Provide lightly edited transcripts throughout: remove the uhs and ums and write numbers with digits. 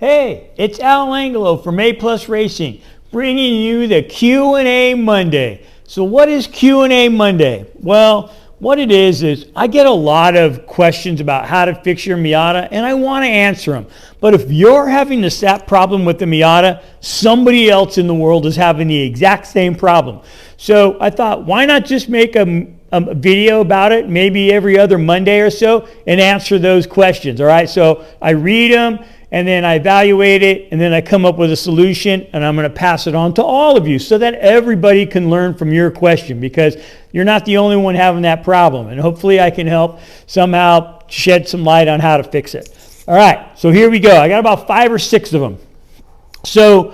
Hey, it's Al Angelo from A Plus Racing, bringing you the Q&A Monday. So what is Q&A Monday? Well, what it is I get a lot of questions about how to fix your Miata, and I want to answer them. But if you're having the same problem with the Miata, somebody else in the world is having the exact same problem. So I thought, why not just make a video about it, maybe every other Monday or so, and answer those questions, all right? So I read them, and then I evaluate it, and then I come up with a solution, and I'm going to pass it on to all of you so that everybody can learn from your question, because you're not the only one having that problem, and hopefully I can help somehow shed some light on how to fix it. All right, so here we go. I got about 5 or 6 of them. So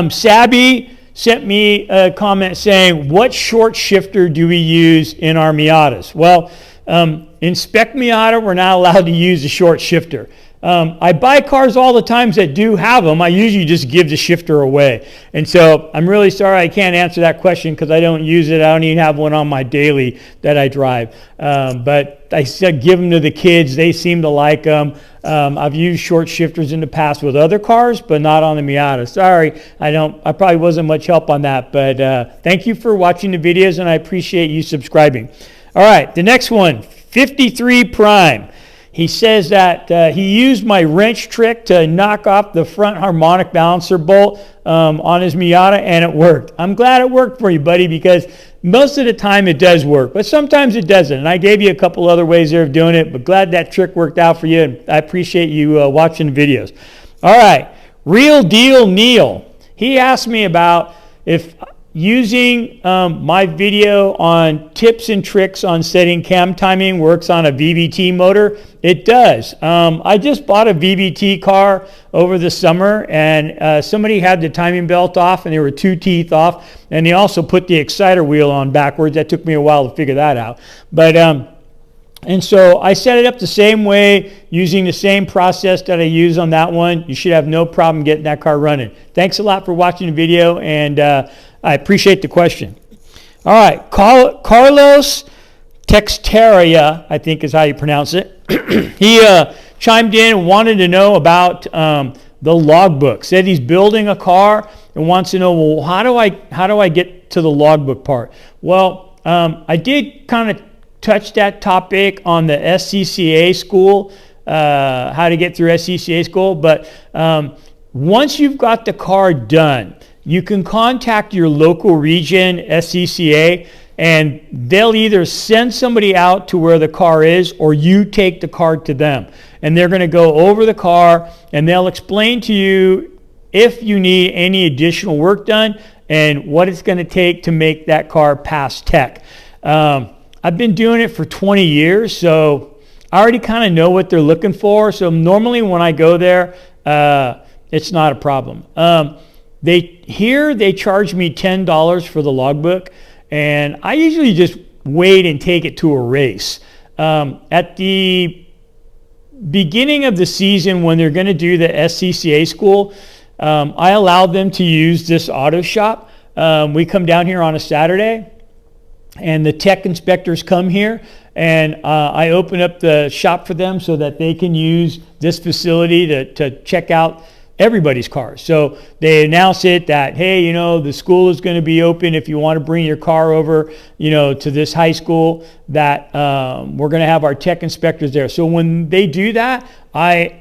Sabby sent me a comment saying, what short shifter do we use in our Miatas? Well, in Spec Miata, we're not allowed to use a short shifter. I buy cars all the time that do have them. I usually just give the shifter away. And so I'm really sorry I can't answer that question because I don't use it. I don't even have one on my daily that I drive. But I said give them to the kids. They seem to like them. I've used short shifters in the past with other cars, but not on the Miata. Sorry, I probably wasn't much help on that. But thank you for watching the videos, and I appreciate you subscribing. All right, the next one, 53 Prime. He says that he used my wrench trick to knock off the front harmonic balancer bolt on his Miata, and it worked. I'm glad it worked for you, buddy, because most of the time it does work, but sometimes it doesn't. And I gave you a couple other ways there of doing it, but glad that trick worked out for you, and I appreciate you watching the videos. All right, Real Deal Neil. He asked me about if using my video on tips and tricks on setting cam timing works on a VVT motor. It does. I just bought a VVT car over the summer, and somebody had the timing belt off, and there were 2 teeth off, and they also put the exciter wheel on backwards. That took me a while to figure that out. But and so I set it up the same way, using the same process that I use on that one. You should have no problem getting that car running. Thanks a lot for watching the video, and I appreciate the question. All right, Carlos Texteria, I think is how you pronounce it. He chimed in and wanted to know about the logbook. Said he's building a car and wants to know, well, how do I get to the logbook part? Well, I did kind of touch that topic on the SCCA school, how to get through SCCA school. But once you've got the car done, you can contact your local region SCCA, and they'll either send somebody out to where the car is, or you take the car to them. And they're going to go over the car, and they'll explain to you if you need any additional work done and what it's going to take to make that car pass tech. I've been doing it for 20 years, so I already kind of know what they're looking for. So normally when I go there, it's not a problem. They charge me $10 for the logbook, and I usually just wait and take it to a race. At the beginning of the season, when they're going to do the SCCA school, I allow them to use this auto shop. We come down here on a Saturday, and the tech inspectors come here, and I open up the shop for them so that they can use this facility to check out everybody's cars. So they announce it that, hey, you know, the school is going to be open if you want to bring your car over, you know, to this high school, that we're going to have our tech inspectors there. So when they do that, I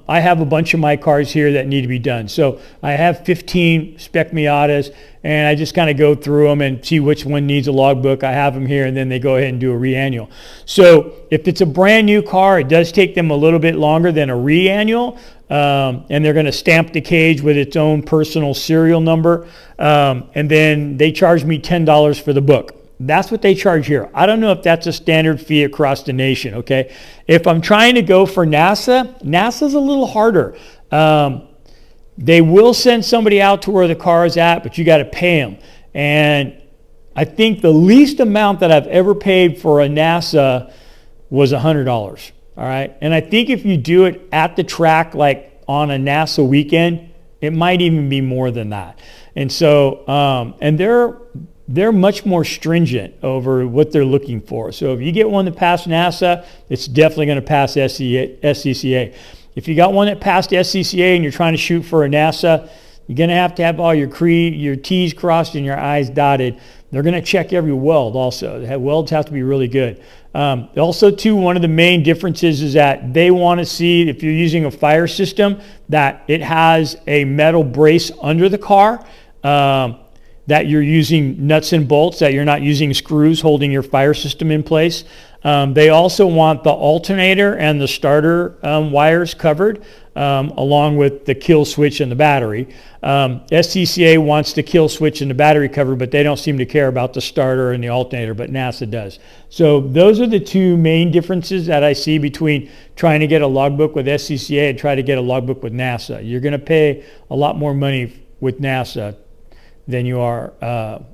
have a bunch of my cars here that need to be done. So I have 15 Spec Miatas, and I just kind of go through them and see which one needs a logbook. I have them here, and then they go ahead and do a re-annual. So if it's a brand new car, it does take them a little bit longer than a re-annual, and they're going to stamp the cage with its own personal serial number, and then they charge me $10 for the book. That's what they charge here. I don't know if that's a standard fee across the nation, okay? If I'm trying to go for NASA's a little harder. They will send somebody out to where the car is at, but you got to pay them. And I think the least amount that I've ever paid for a NASA was $100, all right? And I think if you do it at the track, like on a NASA weekend, it might even be more than that. And so, and they're much more stringent over what they're looking for. So if you get one that passed NASA, it's definitely going to pass SCCA. if you got one that passed SCCA and you're trying to shoot for a NASA, you're going to have all your T's crossed and your I's dotted. They're going to check every weld also. The welds have to be really good. Also, too, one of the main differences is that they want to see, if you're using a fire system, that it has a metal brace under the car, that you're using nuts and bolts, that you're not using screws holding your fire system in place. They also want the alternator and the starter wires covered, along with the kill switch and the battery. SCCA wants the kill switch and the battery covered, but they don't seem to care about the starter and the alternator, but NASA does. So those are the two main differences that I see between trying to get a logbook with SCCA and try to get a logbook with NASA. You're going to pay a lot more money with NASA than you are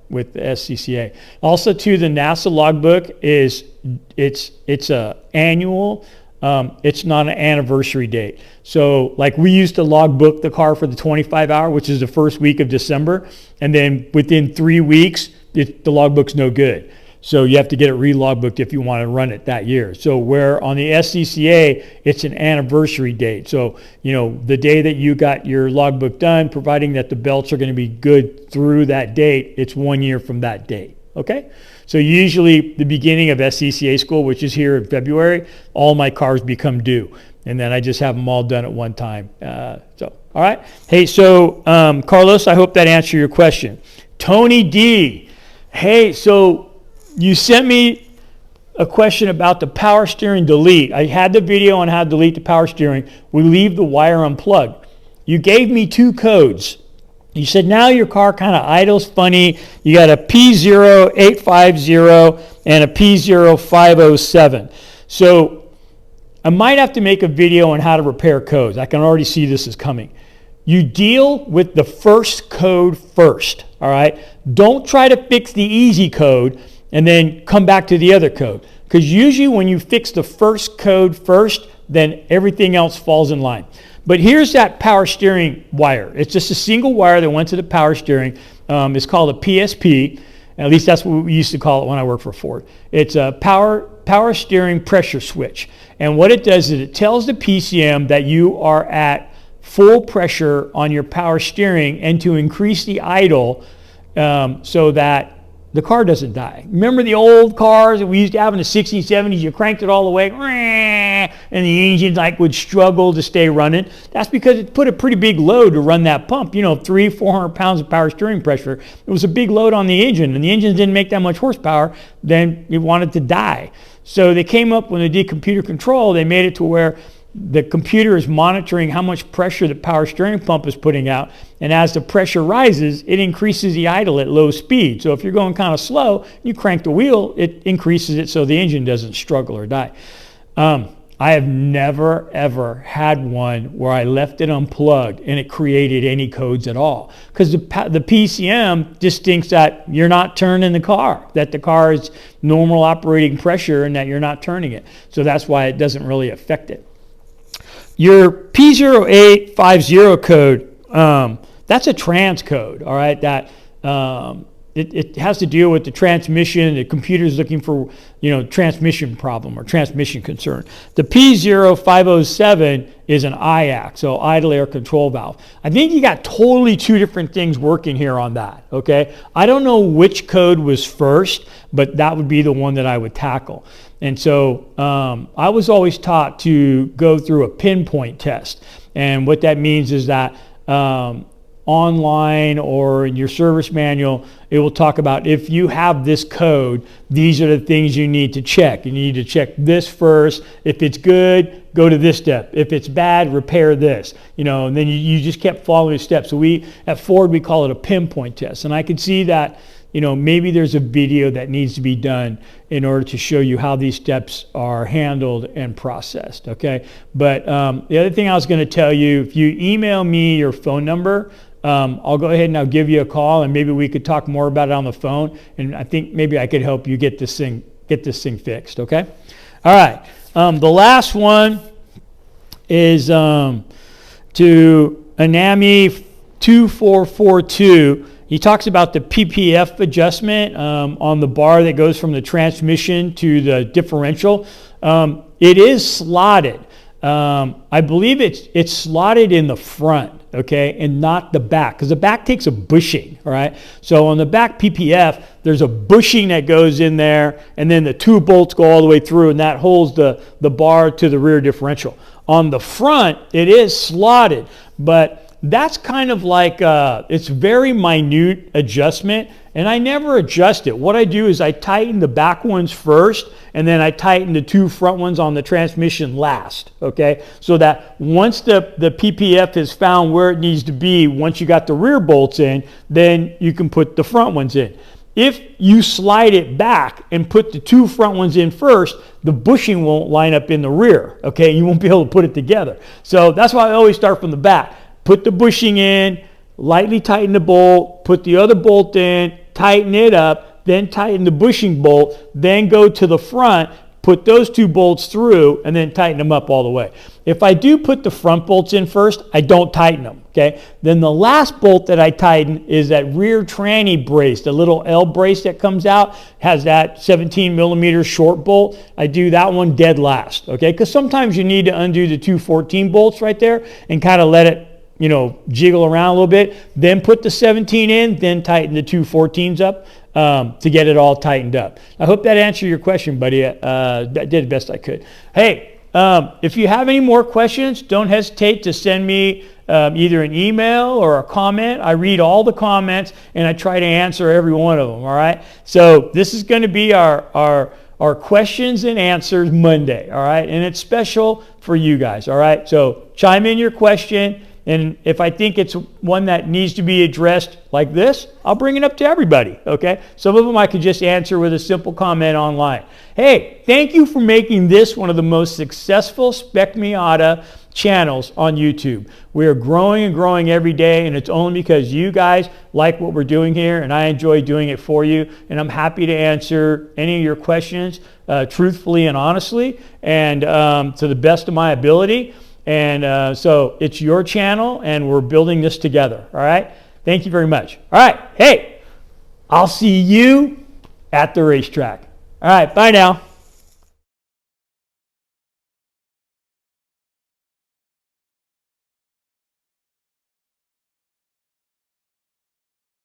with the SCCA. Also, too, the NASA logbook it's a annual. It's not an anniversary date. So, like, we used to logbook the car for the 25-hour, which is the first week of December, and then within 3 weeks, the logbook's no good. So you have to get it re-logbooked if you want to run it that year. So where on the SCCA, it's an anniversary date. So, the day that you got your logbook done, providing that the belts are going to be good through that date, it's 1 year from that date. Okay? So usually the beginning of SCCA school, which is here in February, all my cars become due. And then I just have them all done at one time. All right. Hey, so Carlos, I hope that answered your question. Tony D. Hey, so you sent me a question about the power steering delete. I had the video on how to delete the power steering. We leave the wire unplugged. You gave me 2 codes. You said now your car kind of idles funny. You got a P0850 and a P0507. So I might have to make a video on how to repair codes. I can already see this is coming. You deal with the first code first, all right? Don't try to fix the easy code and then come back to the other code. Because usually when you fix the first code first, then everything else falls in line. But here's that power steering wire. It's just a single wire that went to the power steering. It's called a PSP. At least that's what we used to call it when I worked for Ford. It's a power steering pressure switch. And what it does is it tells the PCM that you are at full pressure on your power steering and to increase the idle so that the car doesn't die. Remember the old cars that we used to have in the 60s, 70s? You cranked it all the way, and the engine would struggle to stay running. That's because it put a pretty big load to run that pump. 300-400 pounds of power steering pressure. It was a big load on the engine, and the engine didn't make that much horsepower. Then it wanted to die. So they came up when they did computer control. They made it to where the computer is monitoring how much pressure the power steering pump is putting out, and as the pressure rises, it increases the idle at low speed. So if you're going kind of slow, you crank the wheel, it increases it so the engine doesn't struggle or die. I have never, ever had one where I left it unplugged and it created any codes at all. Because the PCM just thinks that you're not turning the car, that the car is normal operating pressure and that you're not turning it. So that's why it doesn't really affect it. Your P0850 code, that's a trans code, all right? That it has to deal with the transmission. The computer's looking for, transmission problem or transmission concern. The P0507 is an IAC, so idle air control valve. I think you got totally 2 different things working here on that, okay? I don't know which code was first, but that would be the one that I would tackle. And so I was always taught to go through a pinpoint test. And what that means is that online or in your service manual, it will talk about if you have this code, these are the things you need to check. You need to check this first. If it's good, go to this step. If it's bad, repair this. And then you just kept following the steps. So at Ford, we call it a pinpoint test. And I could see that maybe there's a video that needs to be done in order to show you how these steps are handled and processed, okay? But the other thing I was going to tell you, if you email me your phone number, I'll go ahead and I'll give you a call, and maybe we could talk more about it on the phone, and I think maybe I could help you get this thing fixed, okay? All right. The last one is to Anami 2442. He talks about the PPF adjustment on the bar that goes from the transmission to the differential. It is slotted. I believe it's slotted in the front, okay, and not the back, because the back takes a bushing, all right? So on the back PPF, there's a bushing that goes in there, and then the 2 bolts go all the way through, and that holds the bar to the rear differential. On the front, it is slotted, but that's kind of like, it's very minute adjustment, and I never adjust it. What I do is I tighten the back ones first, and then I tighten the 2 front ones on the transmission last, okay? So that once the PPF has found where it needs to be, once you got the rear bolts in, then you can put the front ones in. If you slide it back and put the 2 front ones in first, the bushing won't line up in the rear, okay? You won't be able to put it together. So that's why I always start from the back. Put the bushing in, lightly tighten the bolt, put the other bolt in, tighten it up, then tighten the bushing bolt, then go to the front, put those 2 bolts through, and then tighten them up all the way. If I do put the front bolts in first, I don't tighten them, okay? Then the last bolt that I tighten is that rear tranny brace, the little L brace that comes out, has that 17 millimeter short bolt. I do that one dead last, okay? Because sometimes you need to undo the 2 14 bolts right there and kind of let it, you know, jiggle around a little bit, then put the 17 in, then tighten the 2 14s up to get it all tightened up. I hope that answered your question, buddy. I did the best I could. Hey, if you have any more questions, don't hesitate to send me either an email or a comment. I read all the comments and I try to answer every one of them, all right? So this is going to be our questions and answers Monday, all right? And it's special for you guys, all right? So chime in your question. And if I think it's one that needs to be addressed like this, I'll bring it up to everybody, okay? Some of them I could just answer with a simple comment online. Hey, thank you for making this one of the most successful Spec Miata channels on YouTube. We are growing and growing every day, and it's only because you guys like what we're doing here, and I enjoy doing it for you, and I'm happy to answer any of your questions truthfully and honestly, and to the best of my ability. And so it's your channel, and we're building this together, all right? Thank you very much. All right, hey, I'll see you at the racetrack. All right, bye now.